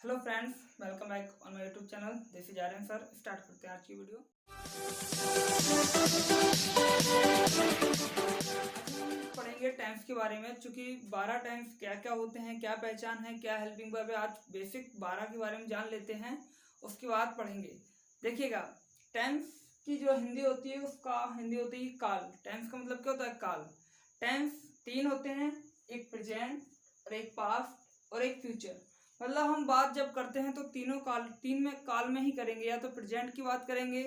Hello friends, welcome back on my YouTube channel. This is Aryan sir. Start करते हैं आज की वीडियो। आज हम पढ़ेंगे टेंस के बारे में। चूंकि 12 टेंस क्या क्या होते हैं, क्या पहचान है, क्या हेल्पिंग वर्ब है, आज बेसिक 12 के बारे में जान लेते हैं, उसके बाद पढ़ेंगे। देखिएगा, टेंस की जो हिंदी होती है उसका हिंदी होती है काल। टेंस का मतलब क्या होता है? काल। टेंस 3 होते हैं, एक प्रेजेंट और एक पास्ट और एक फ्यूचर। मतलब हम बात जब करते हैं तो तीन में काल में ही करेंगे, या तो प्रेजेंट की बात करेंगे,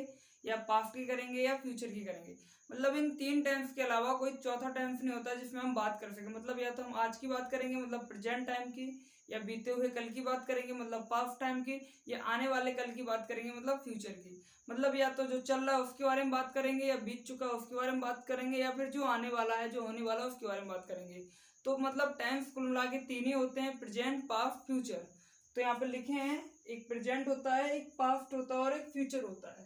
या पास्ट की करेंगे, या फ्यूचर की करेंगे। मतलब इन 3 टेंस के अलावा कोई चौथा टेंस नहीं होता जिसमें हम बात कर सकें। मतलब या तो हम आज की बात करेंगे मतलब प्रेजेंट टाइम की, या बीते हुए कल की बात करेंगे मतलब पास्ट टाइम की, या आने वाले कल की बात करेंगे मतलब फ्यूचर की। मतलब या तो जो चल रहा है उसके बारे में बात करेंगे, या बीत चुका है उसके बारे में बात करेंगे, या फिर जो आने वाला है, जो होने वाला है उसके बारे में बात करेंगे। तो मतलब टेंस कुल मिला के 3 ही होते हैं, प्रेजेंट, पास्ट, फ्यूचर। तो यहाँ पे लिखे हैं, एक प्रेजेंट होता है, एक पास्ट होता है और एक फ्यूचर होता है।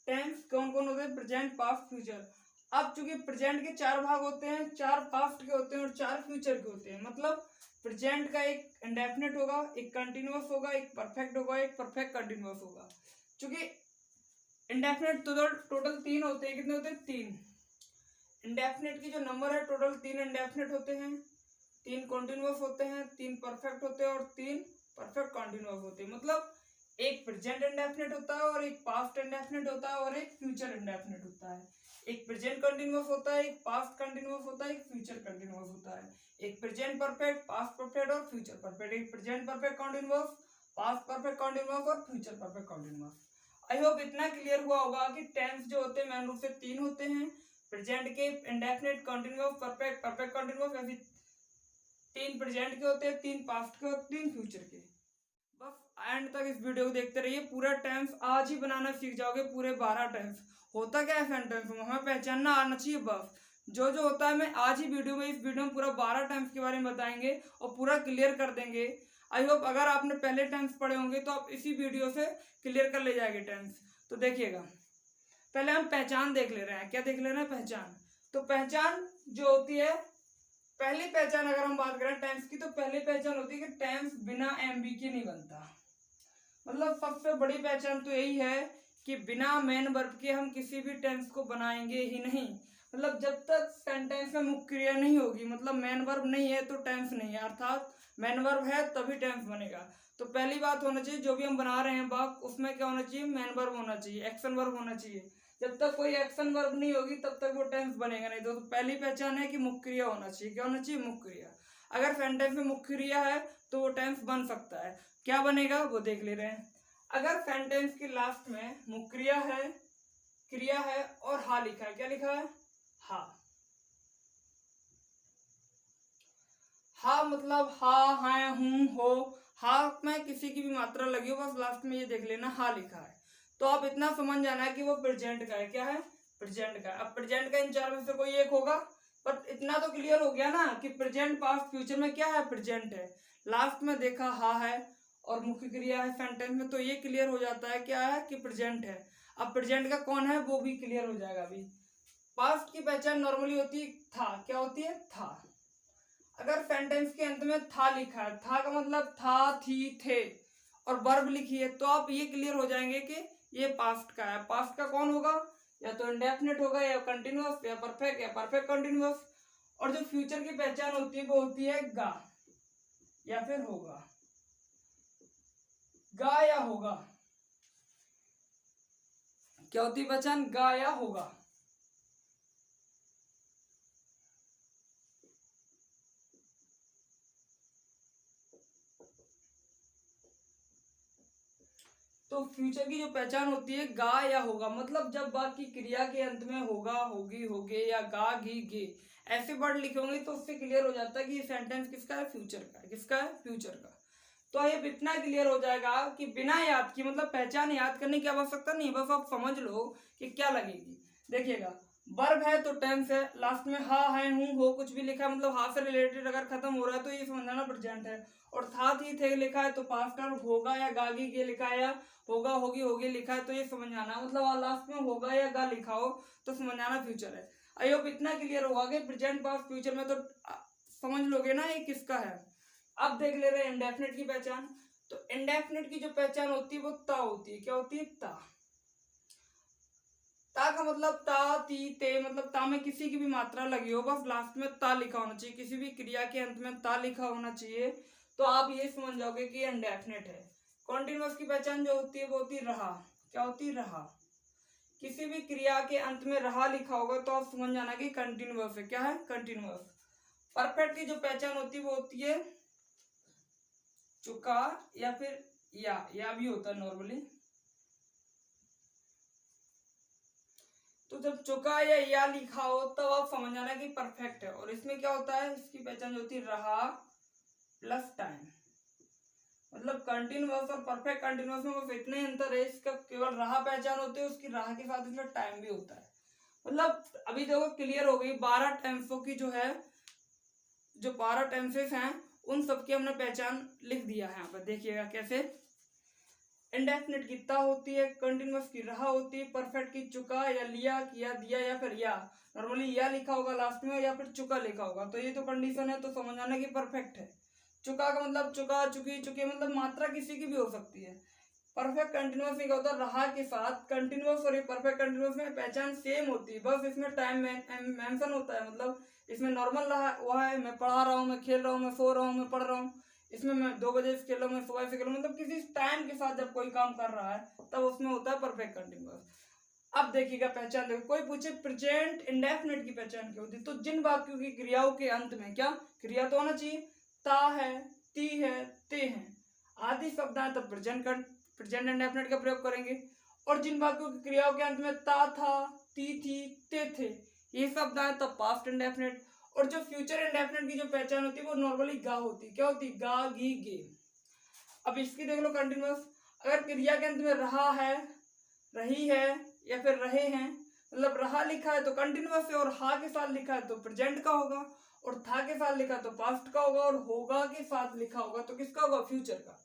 टेंस कौन कौन होते हैं? Present, past, future. अब चूंकि प्रेजेंट के 4 भाग होते हैं, 4 पास्ट के होते हैं और 4 फ्यूचर के होते हैं। मतलब प्रेजेंट का एक इंडेफिनिट होगा, एक कंटिन्यूअस होगा, एक परफेक्ट होगा, एक परफेक्ट कंटिन्यूअस होगा। चूंकि इंडेफिनिट तो टोटल 3 होते हैं। कितने होते हैं? 3। इंडेफिनिट की जो नंबर है टोटल 3 इंडेफिनिट होते हैं, 3 कॉन्टिन्यूअस होते हैं, 3 परफेक्ट होते हैं और 3 परफेक्ट कॉन्टिन्यूअस होते हैं। मतलब एक प्रेजेंट इंडेफिनिट होता है और एक पास्ट इंडेफिनिट होता है और एक फ्यूचर इंडेफिनिट होता है। एक प्रेजेंट कंटिन्यूअस होता है, एक पास्ट कंटिन्यूअस होता है, एक फ्यूचर कंटिन्यूअस होता है। एक प्रेजेंट परफेक्ट, पास्ट परफेक्ट और फ्यूचर परफेक्ट। एक present perfect continuous, past perfect continuous और future perfect continuous. I hope इतना क्लियर हुआ होगा कि टेंस जो होते हैं मेन रूप से 3 होते हैं। प्रेजेंट के indefinite, continuous, perfect, perfect continuous, ऐसे 3 प्रेजेंट के होते हैं, 3 पास्ट के और 3 फ्यूचर के। बस एंड तक इस वीडियो को देखते रहिए। पूरा टेंस आज ही बनाना सीख जाओगे, पूरे 12 टेंस। होता क्या है सेंटेंस में, हमें पहचानना आना चाहिए बस। जो जो होता है मैं आज ही इस वीडियो में पूरा 12 टेंस के बारे में बताएंगे और पूरा क्लियर कर देंगे। आई होप अगर आपने पहले टेंस पढ़े होंगे तो आप इसी वीडियो से क्लियर कर ले जाएंगे टेंस। तो देखिएगा, पहले हम पहचान देख ले रहे हैं। क्या देख ले रहे हैं? पहचान। तो पहचान जो होती है, पहली पहचान अगर हम बात करें टेंस की, तो पहली पहचान होती है कि टेंस बिना एमबी के नहीं बनता। मतलब सबसे बड़ी पहचान तो यही है कि बिना मेन वर्ब के हम किसी भी टेंस को बनाएंगे ही नहीं। मतलब जब तक सेंटेंस में मुख्य क्रिया नहीं होगी, मतलब मेन वर्ब नहीं है तो टेंस नहीं है, अर्थात मेन वर्ब है तभी टेंस बनेगा। तो पहली बात होना चाहिए, जो भी हम बना रहे हैं वाक्य, उसमें क्या होना चाहिए? मेन वर्ब होना चाहिए, एक्शन वर्ब होना चाहिए। जब तक कोई एक्शन वर्ब नहीं होगी तब तक वो टेंस बनेगा नहीं। तो पहली पहचान है कि मुख्य क्रिया होना चाहिए। क्या होना चाहिए? मुख्य क्रिया। अगर सेंटेंस में मुख्य क्रिया है तो वो टेंस बन सकता है। क्या बनेगा वो देख ले रहे हैं। अगर सेंटेंस के लास्ट में मुख्य क्रिया है और हा लिखा है, क्या लिखा है? हा। हा मतलब हा, है, हूं, हो। हा में किसी की भी मात्रा लगी हो, बस लास्ट में ये देख लेना हा लिखा है। तो आप इतना समझ जाना है कि वो प्रेजेंट का है। क्या है? प्रेजेंट का है। अब प्रेजेंट का इन 4 में से कोई एक होगा, पर इतना तो क्लियर हो गया ना कि प्रेजेंट, पास्ट, फ्यूचर में क्या है? प्रेजेंट है। लास्ट में देखा हा है और मुख्य क्रिया है सेंटेंस में, तो ये क्लियर हो जाता है क्या है? कि प्रेजेंट है। अब प्रेजेंट का कौन है वो भी क्लियर हो जाएगा अभी। पास्ट की पहचान नॉर्मली होती है था। क्या होती है? था। अगर सेंटेंस के अंत में था लिखा है, था का मतलब था, थी, थे, और वर्ब लिखी है, तो आप ये क्लियर हो जाएंगे कि ये पास्ट का है। पास्ट का कौन होगा? या तो इंडेफिनिट होगा, या कंटिन्यूअस, या परफेक्ट कंटिन्यूअस। और जो फ्यूचर की पहचान होती है वो होती है गा या फिर होगा। गा या होगा। क्या होती है पहचान? गा या होगा। तो फ्यूचर की जो पहचान होती है गा या होगा। मतलब जब वाक्य की क्रिया के अंत में होगा, होगी, होगे या गा, घी, गे ऐसे वर्ड लिखे होंगे तो उससे क्लियर हो जाता है कि ये सेंटेंस किसका है? फ्यूचर का है। किसका है? फ्यूचर का। तो ये इतना क्लियर हो जाएगा कि बिना याद की, मतलब पहचान याद करने की आवश्यकता नहीं, बस आप समझ लो कि क्या लगेगी। देखिएगा, वर्ब है तो टेंस है, लास्ट में हा, है, हूं, हो कुछ भी लिखा है, मतलब हा से रिलेटेड अगर खत्म हो रहा है तो ये समझना प्रेजेंट है। और था, थी, थे लिखा है तो पास्ट और होगा या गागी के लिखा है, या होगा, होगी, होगी लिखा है तो ये समझ आना, मतलब लास्ट में होगा या गा लिखा हो तो समझ आना फ्यूचर है। आई होप इतना क्लियर होगा कि प्रेजेंट, पास्ट, फ्यूचर में तो समझ लोगे ना ये किसका है। अब देख ले रहे हैं इंडेफिनिट की पहचान। तो इंडेफिनिट की जो पहचान होती है वो ता होती है। क्या होती है? ता। ता का मतलब ता, ती, ते, मतलब ता में किसी की भी मात्रा लगी हो, बस लास्ट में ता लिखा होना चाहिए, किसी भी क्रिया के अंत में ता लिखा होना चाहिए, तो आप ये समझ जाओगे कि इंडेफिनिट है। कॉन्टिन्यूअस की पहचान जो होती है वो होती है रहा। क्या होती है? रहा। किसी भी क्रिया के अंत में रहा लिखा होगा तो आप समझ जाना कि कंटिन्यूअस है। क्या है? कंटिन्यूअस। परफेक्ट की जो पहचान होती है वो होती है चुका या फिर या भी होता है नॉर्मली। तो जब चुका या लिखा हो तब आप समझ जाना कि परफेक्ट है। और इसमें क्या होता है? इसकी पहचान जो होती है रहा प्लस टाइम। मतलब कंटिन्यूअस और परफेक्ट कंटिन्यूअस में बस इतने अंतर है, इसका केवल रहा पहचान होती है, उसकी रहा के साथ इसमें टाइम भी होता है। मतलब अभी देखो क्लियर हो गई। 12 टेंसों की जो है, जो 12 टेंसेस हैं उन सबकी हमने पहचान लिख दिया है यहाँ पर। देखिएगा कैसे। इंडेफिनिट की ता होती है, कंटिन्यूअस की रहा होती है, परफेक्ट की चुका या लिया, किया, दिया या फिर या। नॉर्मली या लिखा होगा लास्ट में या फिर चुका लिखा होगा, तो ये तो कंडीशन है, तो समझ आना कि परफेक्ट है। चुका का मतलब चुका, चुकी, चुके, मतलब मात्रा किसी की भी हो सकती है। परफेक्ट कंटिन्यूअस में क्या होता है? रहा के साथ कंटिन्यूअस और परफेक्ट कंटिन्यूअस में पहचान सेम होती है, बस इसमें टाइम मेंशन होता है। मतलब इसमें नॉर्मल रहा हुआ है, मैं पढ़ा रहा हूँ, मैं खेल रहा हूँ, मैं सो रहा हूँ, मैं पढ़ रहा हूँ। इसमें मैं 2 बजे से खेल रहा हूँ, मैं सुबह से खेल रहा हूँ, मतलब किसी टाइम के साथ जब कोई काम कर रहा है तब उसमें होता है परफेक्ट कंटिन्यूअस। अब देखिएगा पहचान। देखो कोई पूछे प्रेजेंट इंडेफिनिट की पहचान क्या होती है, तो जिन वाक्यों की क्रियाओं के अंत में क्या क्रिया तो होना चाहिए, ता है, ती है, ते है आदि शब्द है, तो प्रेजेंट इंडेफिनिट का प्रयोग करेंगे। और जिन वाक्यों की क्रियाओं के अंत में ता था, ती थी, ते थे ये शब्द है, तब पास्ट इंडेफिनिट। और जो फ्यूचर इंडेफिनिट की जो पहचान होती है वो नॉर्मली गा होती है। क्या होती है? गा, गी, गे। अब इसकी देख लो कंटिन्यूअस। अगर क्रिया के अंत में रहा है, रही है या फिर रहे हैं, मतलब रहा लिखा है तो कंटिन्यूअस है, और हा के साथ लिखा है तो प्रेजेंट का होगा, और था के साथ लिखा तो पास्ट का होगा, और होगा के साथ लिखा होगा तो किसका होगा? फ्यूचर का।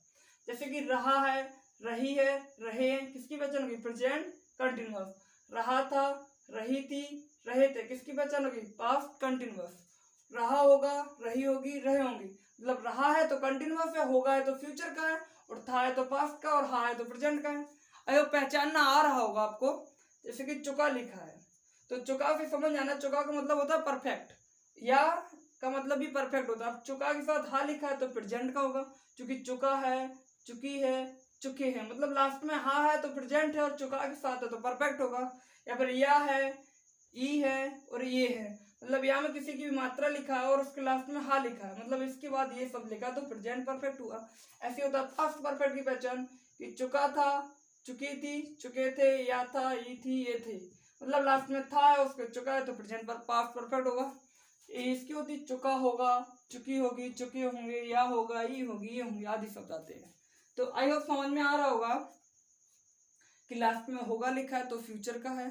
जैसे कि रहा है, रही है, रहे हैं, किसकी पहचान होगी? Present continuous. रहा था, रही थी, रहे थे, किसकी पहचान होगी? Past continuous. रहा होगा, रही होगी, रहे होंगे। मतलब रहा है तो कंटिन्यूअस है, होगा है तो फ्यूचर का है, और था है तो पास्ट का, और हा है तो प्रेजेंट का है। अगर पहचानना आ रहा होगा आपको, जैसे कि चुका लिखा है तो चुका से समझ आना, चुका का मतलब होता है परफेक्ट, या का मतलब भी परफेक्ट होता है। अब चुका के साथ हा लिखा है तो प्रेजेंट का होगा, क्योंकि चुका है, चुकी है, चुके हैं, मतलब लास्ट में हा है तो प्रेजेंट है, और चुका के साथ है तो परफेक्ट होगा। या फिर या है, ई है और ये है, मतलब यहाँ में किसी की भी मात्रा लिखा है और उसके लास्ट में हा लिखा है, मतलब इसके बाद ये सब लिखा तो प्रेजेंट परफेक्ट हुआ। ऐसे होता है पास्ट परफेक्ट की पहचान, कि चुका था, चुकी थी, चुके थे, या था, ये थी, ये थे, मतलब लास्ट में था है उसके चुका है तो प्रेजेंट पर पास्ट परफेक्ट होगा। इसकी होती चुका होगा, चुकी होगी, चुके होंगे, या होगा, ये होगी, ये होंगे आदि शब्द आते हैं। तो आई होप समझ में आ रहा होगा कि लास्ट में होगा लिखा है तो फ्यूचर का है,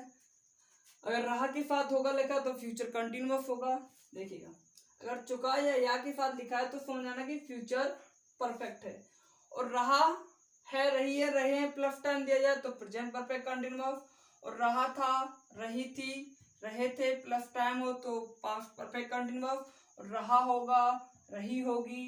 अगर रहा के साथ होगा लिखा तो फ्यूचर कंटिन्यूअस होगा। देखिएगा अगर चुका या के साथ लिखा है तो समझ आना कि फ्यूचर परफेक्ट है, और रहा है, रही है, रहे हैं प्लस टाइम दिया जाए तो प्रेजेंट परफेक्ट कंटिन्यूअस, और रहा था, रही थी, रहे थे प्लस टाइम हो तो पास्ट परफेक्ट कंटिन्यूअस, और रहा होगा, रही होगी,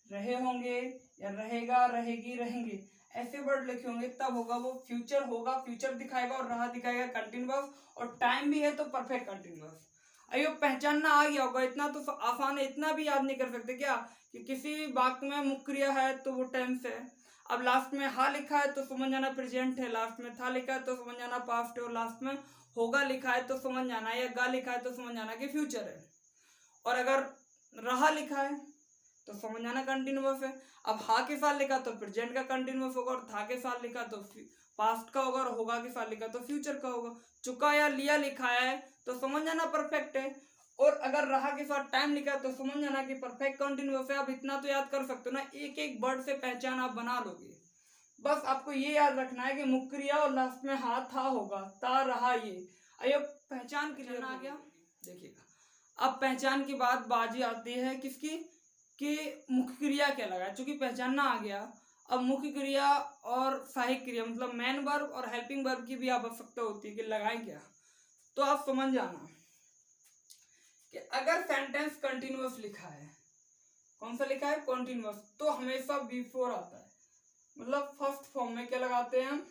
रहे होंगे, या रहेगा, रहेगी, रहेंगे, ऐसे वर्ड लिखे होंगे तब होगा वो फ्यूचर होगा, फ्यूचर दिखाएगा, और रहा दिखाएगा कंटिन्यूअस, और टाइम भी है तो परफेक्ट कंटिन्यूअस। अयो पहचानना आ गया होगा, इतना तो आसान है, इतना भी याद नहीं कर सकते क्या कि किसी वाक्य में मुख्य क्रिया है तो वो टेंस है। अब लास्ट में हा लिखा है तो समझ जाना प्रेजेंट है, लास्ट में था लिखा है तो समझ जाना पास्ट है, और लास्ट में होगा लिखा है तो समझ जाना, या गा लिखा है तो समझ जाना कि फ्यूचर है। और अगर रहा लिखा है तो समझ जाना कंटिन्यूअस है। अब हा के साथ लिखा तो प्रेजेंट का कंटिन्यूअस होगा, और था के साथ लिखा तो पास्ट का होगा, और होगा के साथ लिखा तो फ्यूचर का होगा। चुका या लिया लिखा है तो समझ जाना परफेक्ट है, और अगर रहा के साथ टाइम लिखा तो समझ जाना कि परफेक्ट कंटिन्यूअस है। आप इतना तो याद कर सकते हो ना, एक एक वर्ड से पहचान आप बना लोगे। बस आपको ये याद रखना है कि मुख्य क्रिया और लास्ट में हा था होगा, ता रहा ये। अयो पहचान क्लियर आ गया। देखिएगा अब पहचान के बाद बाजी आती है किसकी, कि मुख्य क्रिया क्या लगा, चूंकि पहचानना आ गया। अब मुख्य क्रिया और सहायक क्रिया मतलब मेन वर्ब और हेल्पिंग वर्ब की भी आवश्यकता होती है कि लगाए क्या। तो आप समझ जाना कि अगर सेंटेंस कंटिन्यूअस लिखा है, कौन सा लिखा है? कंटिन्यूअस, तो हमेशा बिफोर आता है। मतलब फर्स्ट फॉर्म में क्या लगाते हैं हम,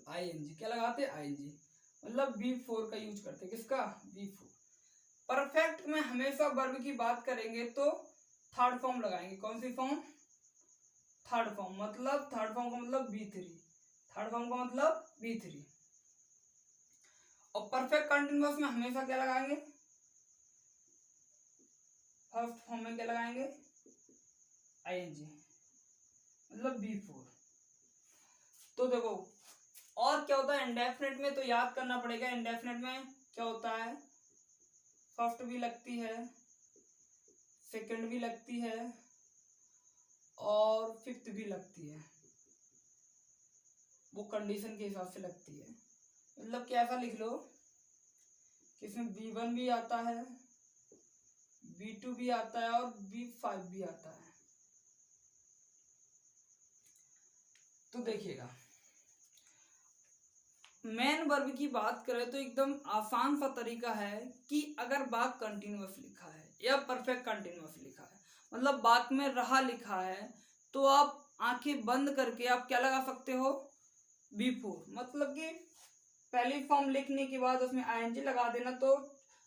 आईएनजी। क्या लगाते हैं, आईएनजी, मतलब V4 का यूज करते हैं। किसका, V4। परफेक्ट में हमेशा वर्ब की बात करेंगे तो थर्ड फॉर्म लगाएंगे। कौन सी फॉर्म, थर्ड फॉर्म। मतलब थर्ड फॉर्म का मतलब V3, थर्ड फॉर्म का मतलब V3। और परफेक्ट कंटिन्यूअस में हमेशा क्या लगाएंगे, फर्स्ट फॉर्म में क्या लगाएंगे, आईएनजी, मतलब V4। तो देखो और क्या होता है इंडेफिनिट में, तो याद करना पड़ेगा। इंडेफिनिट में क्या होता है, फर्स्ट भी लगती है, सेकंड भी लगती है और फिफ्थ भी लगती है। वो कंडीशन के हिसाब से लगती है। मतलब क्या, ऐसा लिख लो कि इसमें V1 भी आता है, V2 भी आता है और V5 भी आता है। तो देखिएगा मेन वर्ब की बात करें तो एकदम आसान सा तरीका है कि अगर वाक्य कंटिन्यूअस लिखा है या परफेक्ट कंटिन्यूअस लिखा है, मतलब वाक्य में रहा लिखा है, तो आप आंखें बंद करके आप क्या लगा सकते हो, V4। मतलब कि पहली फॉर्म लिखने के बाद उसमें आईएनजी लगा देना तो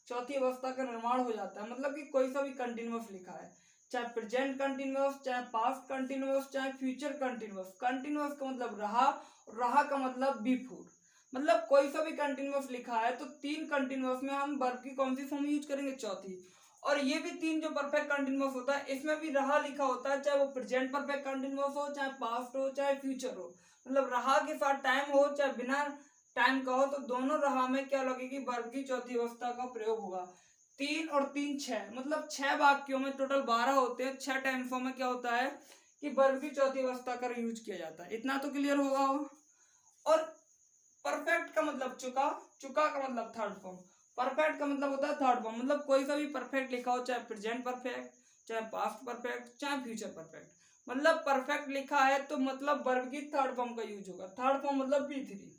चौथी अवस्था का निर्माण हो जाता है। मतलब कि कोई सा भी कंटिन्यूअस लिखा है, चाहे प्रेजेंट कंटिन्यूअस, चाहे पास्ट कंटिन्यूअस, चाहे फ्यूचर कंटिन्यूअस। कंटिन्यूअस का मतलब रहा, रहा का मतलब V4। मतलब कोई सा भी कंटिन्यूअस लिखा है तो तीन कंटिन्यूअस में हम वर्ब की कौन सी फॉर्म यूज करेंगे, चौथी। और ये भी तीन जो परफेक्ट कंटिन्यूअस होता है इसमें भी रहा लिखा होता है, चाहे वो प्रेजेंट परफेक्ट कंटिन्यूअस हो, चाहे पास्ट हो, चाहे फ्यूचर हो। मतलब रहा के साथ टाइम हो चाहे बिना टाइम का हो, तो दोनों रहा में क्या लगेगी, वर्ब की चौथी अवस्था का प्रयोग होगा। तीन और तीन छह, मतलब 6 वाक्यों में टोटल 12 होते हैं। 6 टाइम फॉर्म में क्या होता है कि वर्ब की चौथी अवस्था का यूज किया जाता है। इतना तो क्लियर होगा। और परफेक्ट का मतलब चुका, चुका का मतलब थर्ड फॉर्म, परफेक्ट का मतलब होता है थर्ड फॉर्म। मतलब कोई सा भी परफेक्ट लिखा हो, चाहे प्रेजेंट परफेक्ट, चाहे पास्ट परफेक्ट, चाहे फ्यूचर परफेक्ट, मतलब परफेक्ट लिखा है तो मतलब वर्ब की थर्ड फॉर्म का यूज होगा। थर्ड फॉर्म मतलब V3।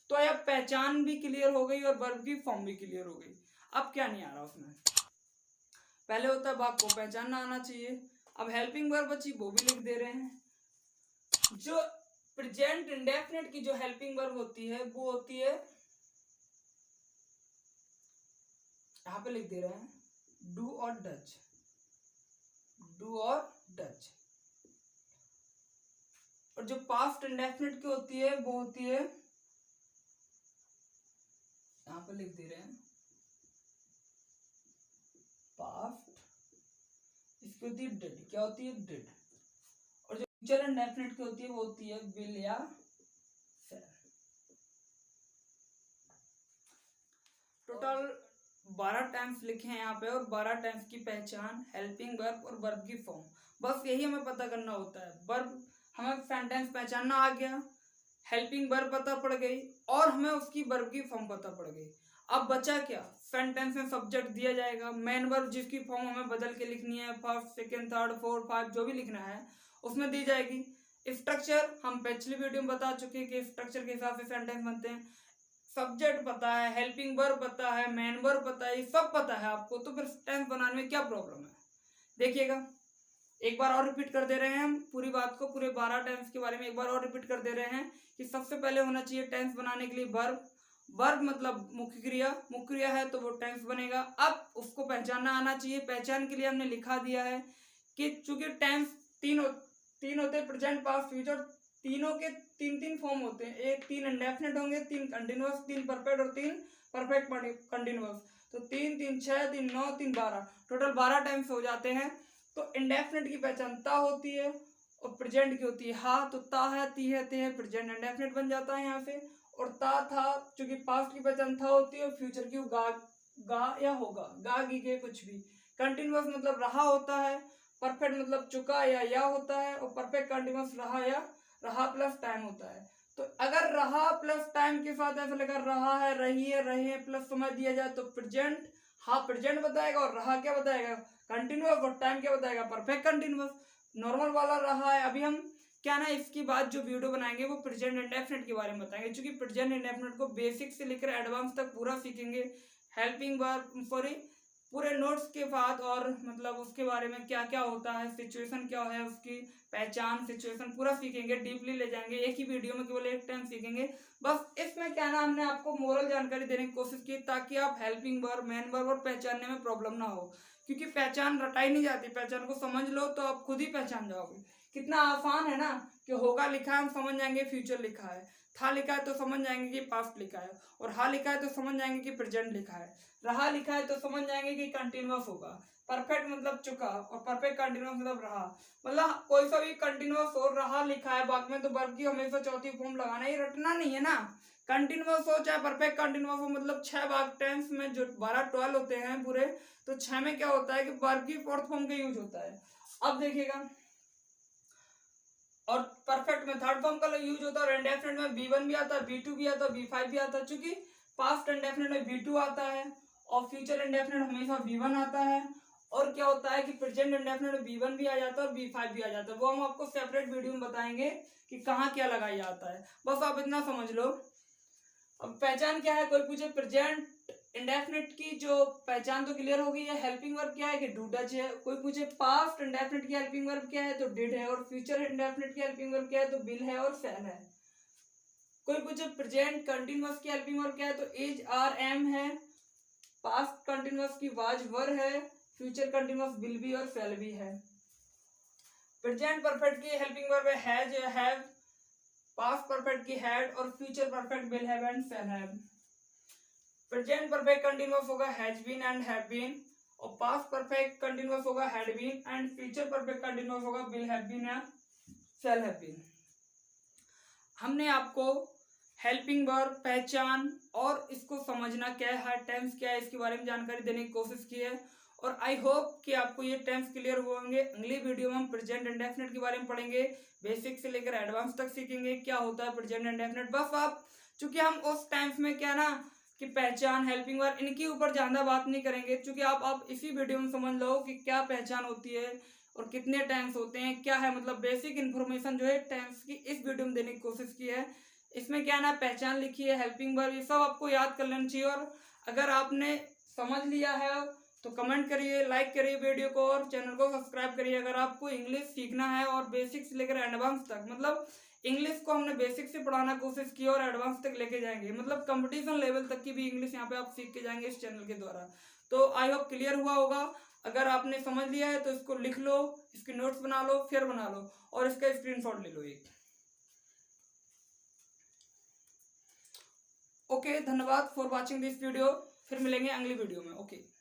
तो अब पहचान भी क्लियर हो गई और वर्ब की फॉर्म भी क्लियर हो गई। अब क्या नहीं आ रहा उसमें, पहले होता है वाक्य को पहचानना आना चाहिए। अब हेल्पिंग वर्ब बची, वो भी लिख दे रहे हैं। जो प्रेजेंट इंडेफिनिट की जो हेल्पिंग वर्ब होती है वो होती है, यहां पे लिख दे रहे हैं, डू और डच, डू और डच। और जो पास्ट इंडेफिनिट की होती है वो होती है, यहां पे लिख दे रहे हैं, पास्ट, इसकी होती है डिड। क्या होती है, डिड। और जो फ्यूचर इंडेफिनिट की होती है वो होती है विल या शैल। टोटल 12 टाइम्स लिखे हैं यहाँ पे और 12 टाइम्स की पहचान, हेल्पिंग वर्ब और वर्ब की फॉर्म, बस यही हमें पता करना होता है। वर्ब हमें सेंटेंस पहचानना आ गया, हेल्पिंग वर्ब पता पड़ गई और हमें उसकी वर्ब की फॉर्म पता पड़ गई। अब बचा क्या, सेंटेंस में सब्जेक्ट दिया जाएगा, मेन वर्ब जिसकी फॉर्म हमें बदल के लिखनी है, first second third fourth five जो भी लिखना है उसमें दी जाएगी। स्ट्रक्चर हम पिछली वीडियो में बता चुके हैं कि स्ट्रक्चर के हिसाब से सेंटेंस बनते हैं। सब्जेक्ट पता है, हेल्पिंग वर्ब पता है, मेन वर्ब पता है, ये सब पता है आपको, तो फिर टेंस बनाने में क्या प्रॉब्लम है। देखिएगा एक बार और रिपीट कर दे रहे हैं हम पूरी बात को, पूरे 12 टेंस के बारे में एक बार और रिपीट कर दे रहे हैं कि सबसे पहले होना चाहिए टेंस बनाने के लिए वर्ब। वर्ब मतलब मुख्य क्रिया, मुख्य क्रिया है तो वो टेंस बनेगा। अब उसको पहचानना आना चाहिए। पहचान के लिए हमने लिखा दिया है कि चूंकि टेंस तीन होते हैं, प्रेजेंट पास्ट फ्यूचर, तीनों के तीन तीन फॉर्म होते हैं। एक 3 इंडेफिनिट होंगे, 3 कंटिन्यूअस, 3 परफेक्ट और 3 परफेक्ट कंटिन्यूअस। तो 3 3 6 3 9 3 12, टोटल 12 टाइम्स हो जाते हैं। तो इंडेफिनिट की पहचान ता होती है और प्रेजेंट की होती है हा। तो ता है, ती है, ते है, प्रेजेंट इंडेफिनिट बन जाता है यहाँ से। और ता था, चूंकि पास्ट की पहचान था होती है और फ्यूचर की गा, गा या होगा, गा गी के कुछ भी। कंटिन्यूअस मतलब रहा होता है, परफेक्ट मतलब चुका या होता है, और परफेक्ट कंटिन्यूअस रहा या रहा प्लस टाइम होता है। तो अगर रहा प्लस टाइम के साथ ऐसा लगा रहा है, रही है, रहे हैं प्लस समय दिया जाए तो प्रेजेंट, हाँ प्रेजेंट बताएगा और रहा क्या बताएगा, कंटिन्यूअस, और टाइम क्या बताएगा, परफेक्ट कंटिन्यूअस। नॉर्मल वाला रहा है। अभी हम क्या ना इसकी बाद जो वीडियो बनाएंगे वो प्रेजेंट इंडेफिनिट के बारे में बताएंगे, क्योंकि प्रेजेंट इंडेफिनिट को बेसिक से लेकर एडवांस तक पूरा सीखेंगे। हेल्पिंग वर्ब, सॉरी, पूरे नोट्स के बाद और मतलब उसके बारे में क्या क्या होता है, सिचुएशन क्या है, उसकी पहचान, सिचुएशन पूरा सीखेंगे, डीपली ले जाएंगे। एक ही वीडियो में केवल एक टाइम सीखेंगे। बस इसमें क्या ना, हमने आपको मोरल जानकारी देने की कोशिश की ताकि आप हेल्पिंग वर्ब, मेन वर्ब और पहचानने में प्रॉब्लम ना हो, क्योंकि पहचान रटाई नहीं जाती। पहचान को समझ लो तो आप खुद ही पहचान जाओगे। कितना आसान है ना, कि होगा लिखा है हम समझ जाएंगे फ्यूचर लिखा है, था लिखा है तो समझ जाएंगे कि पास्ट लिखा है, और हा लिखा है तो समझ जाएंगे कि प्रेजेंट लिखा है, रहा लिखा है तो समझ जाएंगे कि कंटिन्यूअस होगा। परफेक्ट मतलब चुका, और परफेक्ट कंटिन्यूअस मतलब रहा। मतलब कोई सा भी कंटिन्यूअस हो, रहा लिखा है बाद में, तो वर्ब की हमेशा चौथी फॉर्म लगाना, ये रटना नहीं है ना। कंटिन्यूअस हो चाहे परफेक्ट कंटिन्यूअस हो, मतलब 6 भाग टेंस में जो 12-12 होते हैं पूरे, तो 6 में क्या होता है कि वर्ब की फोर्थ फॉर्म का यूज होता है। अब देखिएगा, और परफेक्ट में थर्ड फॉर्म का यूज होता है, और इंडेफिनिट में B1 भी आता है, B2 भी आता है, B5 भी आता है। चूंकि पास्ट इंडेफिनिट में B2 आता है और फ्यूचर इंडेफिनिट हमेशा B1 आता है, और क्या होता है कि प्रेजेंट इंडेफिनिट में B1 भी आ जाता है और B5 भी आ जाता है। वो हम आपको सेपरेट वीडियो में बताएंगे कि कहाँ क्या लगाया जाता है। बस आप इतना समझ लो। अब पहचान क्या है, कोई पूछे प्रेजेंट इंडेफिनिट की जो पहचान, तो क्लियर होगी। ये हेल्पिंग वर्ब क्या है कि डू डच है। कोई पूछे पास्ट इंडेफिनिट की हेल्पिंग वर्ब क्या है, तो डिड है। और फ्यूचर इंडेफिनिट की हेल्पिंग वर्ब क्या है, तो विल है और शैल है। कोई पूछे प्रेजेंट कंटिन्यूअस की हेल्पिंग वर्ब क्या है, तो इज, आर, एम है। पास्ट कंटिन्यूअस की वाज, वर है। फ्यूचर कंटिन्यूअस विल बी और शैल बी है। प्रेजेंट परफेक्ट की हेल्पिंग वर्ब है हैज, हैव। पास्ट परफेक्ट की हैड, और future perfect will have and shall have. Present perfect continuous होगा has been and have been, और past perfect continuous होगा had been, and future perfect continuous होगा will have been या shall have been. हमने आपको helping verb, पहचान और इसको समझना क्या है, टेंस क्या है, इसके बारे में जानकारी देने की कोशिश की है, और आई होप कि आपको ये टेंस क्लियर हुए होंगे। अगली वीडियो में हम प्रेजेंट इंडेफिनिट के बारे में पढ़ेंगे, बेसिक से लेकर एडवांस तक सीखेंगे क्या होता है प्रेजेंट इंडेफिनिट। बस आप, चूंकि हम उस टेंस में क्या ना कि पहचान, हेल्पिंग वर्ब, इनके ऊपर ज्यादा बात नहीं करेंगे, क्योंकि आप इसी वीडियो में समझ लो कि क्या पहचान होती है और कितने टेंस होते हैं, क्या है, मतलब बेसिक इन्फॉर्मेशन जो है टेंस की इस वीडियो में देने की कोशिश की है। इसमें क्या ना, पहचान लिखी है, हेल्पिंग वर्ब, ये सब आपको याद कर लेना चाहिए। और अगर आपने समझ लिया है तो कमेंट करिए, लाइक करिए वीडियो को, और चैनल को सब्सक्राइब करिए। अगर आपको इंग्लिश सीखना है और बेसिक से लेकर एडवांस तक, मतलब इंग्लिश को हमने बेसिक से पढ़ाना कोशिश की और एडवांस तक लेके जाएंगे, मतलब कंपटीशन लेवल तक की भी इंग्लिश यहाँ पे आप सीख के जाएंगे इस चैनल के द्वारा। तो आई होप क्लियर हुआ होगा। अगर आपने समझ लिया है तो इसको लिख लो, इसकी नोट्स बना लो, फिर बना लो, और इसका स्क्रीनशॉट ले लो एक। ओके, धन्यवाद फॉर वॉचिंग दिस वीडियो। फिर मिलेंगे अगली वीडियो में। ओके।